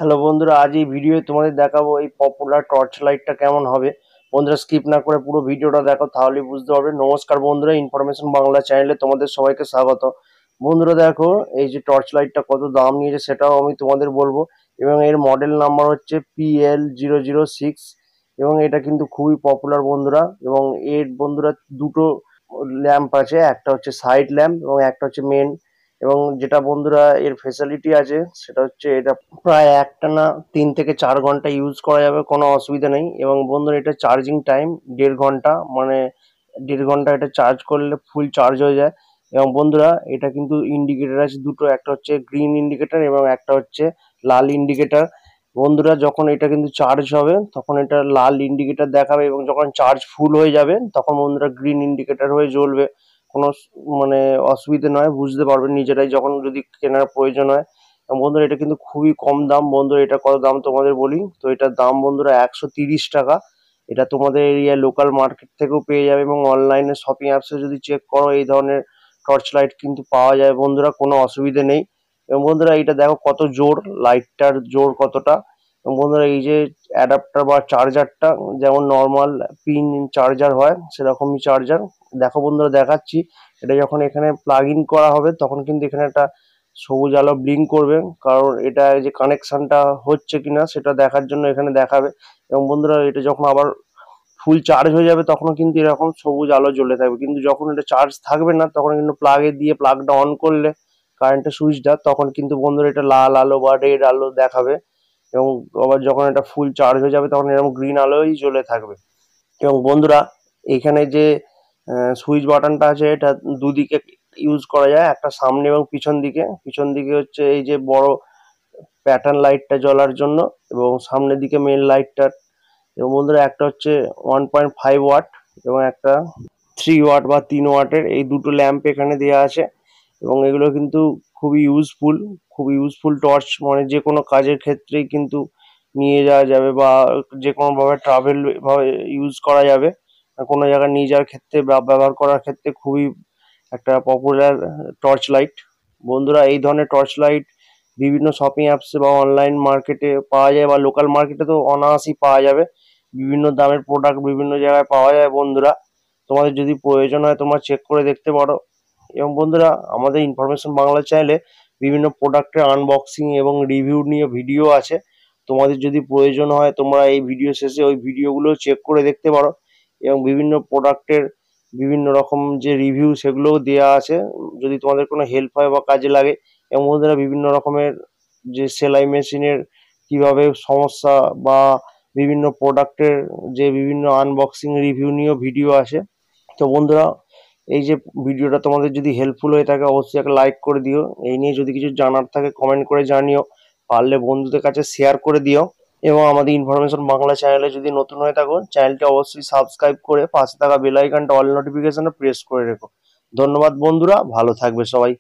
Hello বন্ধুরা, আজ এই ভিডিওয়ে তোমাদের দেখাবো এই পপুলার টর্চ লাইটটা কেমন হবে। বন্ধুরা স্কিপ না করে পুরো ভিডিওটা দেখো, তাহলেই বুঝতে পারবে। নমস্কার বন্ধুরা, ইনফরমেশন বাংলা চ্যানেলে তোমাদের সবাইকে স্বাগত। বন্ধুরা দেখো, এই যে টর্চ লাইটটা কত দাম নিয়েছে সেটাও আমি তোমাদের বলবো, এবং এর মডেল নাম্বার হচ্ছে PL006। এবং এটা কিন্তু খুবই পপুলার বন্ধুরা। এবং এর বন্ধুরা দুটো ল্যাম্প আছে, একটা হচ্ছে সাইড ল্যাম্প এবং একটা হচ্ছে মেন। এবং যেটা বন্ধুরা এর ফেসিলিটি আছে সেটা হচ্ছে এটা প্রায় একটানা 3 থেকে 4 ঘন্টা ইউজ করা যাবে, কোনো অসুবিধা নেই। এবং বন্ধুরা এটা চার্জিং টাইম 1.5 ঘন্টা, মানে 1.5 ঘন্টা এটা চার্জ করলে ফুল চার্জ হয়ে যায়। এবং বন্ধুরা এটা কিন্তু ইন্ডিকেটর আছে দুটো, একটা হচ্ছে গ্রিন ইন্ডিকেটর এবং একটা হচ্ছে লাল ইন্ডিকেটর। বন্ধুরা যখন এটা কিন্তু চার্জ হবে তখন এটা লাল ইন্ডিকেটর দেখাবে, এবং যখন চার্জ ফুল হয়ে যাবে তখন বন্ধুরা গ্রিন ইন্ডিকেটর হয়ে জ্বলবে। কোনো মানে অসুবিধে নয়, বুঝতে পারবেন নিজেরাই যখন যদি কেনার প্রয়োজন হয়। বন্ধুরা এটা কিন্তু খুবই কম দাম। বন্ধুরা এটা কত দাম তোমাদের বলি, তো এটার দাম বন্ধুরা 130 টাকা। এটা তোমাদের এরিয়ায় লোকাল মার্কেট থেকেও পেয়ে যাবে, এবং অনলাইনে শপিং অ্যাপসে যদি চেক করো এই ধরনের টর্চ লাইট কিন্তু পাওয়া যায় বন্ধুরা, কোনো অসুবিধে নেই। এবং বন্ধুরা এইটা দেখো কত জোর, লাইটটার জোর কতটা। এবং বন্ধুরা এই যে অ্যাডাপ্টার বা চার্জারটা, যেমন নর্মাল পিন চার্জার হয় সেরকমই চার্জার। দেখো বন্ধুরা দেখাচ্ছি, এটা যখন এখানে প্লাগ ইন করা হবে তখন কিন্তু এখানে একটা সবুজ আলো ব্লিঙ্ক করবে, কারণ এটা যে কানেকশনটা হচ্ছে কিনা সেটা দেখার জন্য এখানে দেখাবে। এবং বন্ধুরা এটা যখন আবার ফুল চার্জ হয়ে যাবে তখনও কিন্তু এরকম সবুজ আলো জ্বলে থাকবে, কিন্তু যখন এটা চার্জ থাকবে না তখন কিন্তু প্লাগে দিয়ে প্লাগটা অন করলে কারেন্টের সুইচটা, তখন কিন্তু বন্ধুরা এটা লাল আলো বা রেড আলো দেখাবে। এবং আবার যখন এটা ফুল চার্জ হয়ে যাবে তখন এরকম গ্রিন আলোই জ্বলে থাকবে। এবং বন্ধুরা এখানে যে সুইচ বাটনটা আছে এটা দুদিকে ইউজ করা যায়, একটা সামনে এবং পিছন দিকে। পিছন দিকে হচ্ছে এই যে বড় প্যাটার্ন লাইটটা জ্বলার জন্য, এবং সামনের দিকে মেন লাইটটা। এবং বন্ধুরা একটা হচ্ছে 1.5 ওয়াট এবং একটা 3 ওয়াট বা 3 ওয়াটের, এই দুটো ল্যাম্প এখানে দেওয়া আছে। এবং এগুলো কিন্তু খুবই ইউজফুল, খুব ইউজফুল টর্চ, মানে যে কোনো কাজের ক্ষেত্রেই কিন্তু নিয়ে যাওয়া যাবে, বা যে কোনোভাবে ট্রাভেল ভাবে ইউজ করা যাবে। কোনো জায়গায় নিয়ে যাওয়ার ক্ষেত্রে বা ব্যবহার করার ক্ষেত্রে খুবই একটা পপুলার টর্চ লাইট। বন্ধুরা এই ধরনের টর্চ লাইট বিভিন্ন শপিং অ্যাপসে বা অনলাইন মার্কেটে পাওয়া যায়, বা লোকাল মার্কেটে তো অনায়াসই পাওয়া যাবে। বিভিন্ন দামের প্রোডাক্ট বিভিন্ন জায়গায় পাওয়া যায় বন্ধুরা। তোমাদের যদি প্রয়োজন হয় তোমরা চেক করে দেখতে পারো। এবং বন্ধুরা আমাদের ইনফরমেশন বাংলা চ্যানেলে বিভিন্ন প্রোডাক্টের আনবক্সিং এবং রিভিউ নিয়ে ভিডিও আছে। তোমাদের যদি প্রয়োজন হয় তোমরা এই ভিডিও শেষে ওই ভিডিওগুলো চেক করে দেখতে পারো। এবং বিভিন্ন প্রোডাক্টের বিভিন্ন রকম যে রিভিউ সেগুলোও দেওয়া আছে, যদি তোমাদের কোনো হেল্প হয় বা কাজে লাগে। এবং বন্ধুরা বিভিন্ন রকমের যে সেলাই মেশিনের কিভাবে সমস্যা, বা বিভিন্ন প্রোডাক্টের যে বিভিন্ন আনবক্সিং রিভিউ নিয়েও ভিডিও আছে। তো বন্ধুরা এই যে ভিডিওটা তোমাদের যদি হেল্পফুল হয়ে থাকে অবশ্যই একটা লাইক করে দিও। এই নিয়ে যদি কিছু জানার থাকে কমেন্ট করে জানিও, পারলে বন্ধুদের কাছে শেয়ার করে দিও। এবং আমাদের ইনফরমেশন বাংলা চ্যানেলে যদি নতুন হয়ে থাকো চ্যানেলটি অবশ্যই সাবস্ক্রাইব করে পাশে থাকা বেল আইকনটা অল নোটিফিকেশনে প্রেস করে রেখো। ধন্যবাদ বন্ধুরা, ভালো থাকবে সবাই।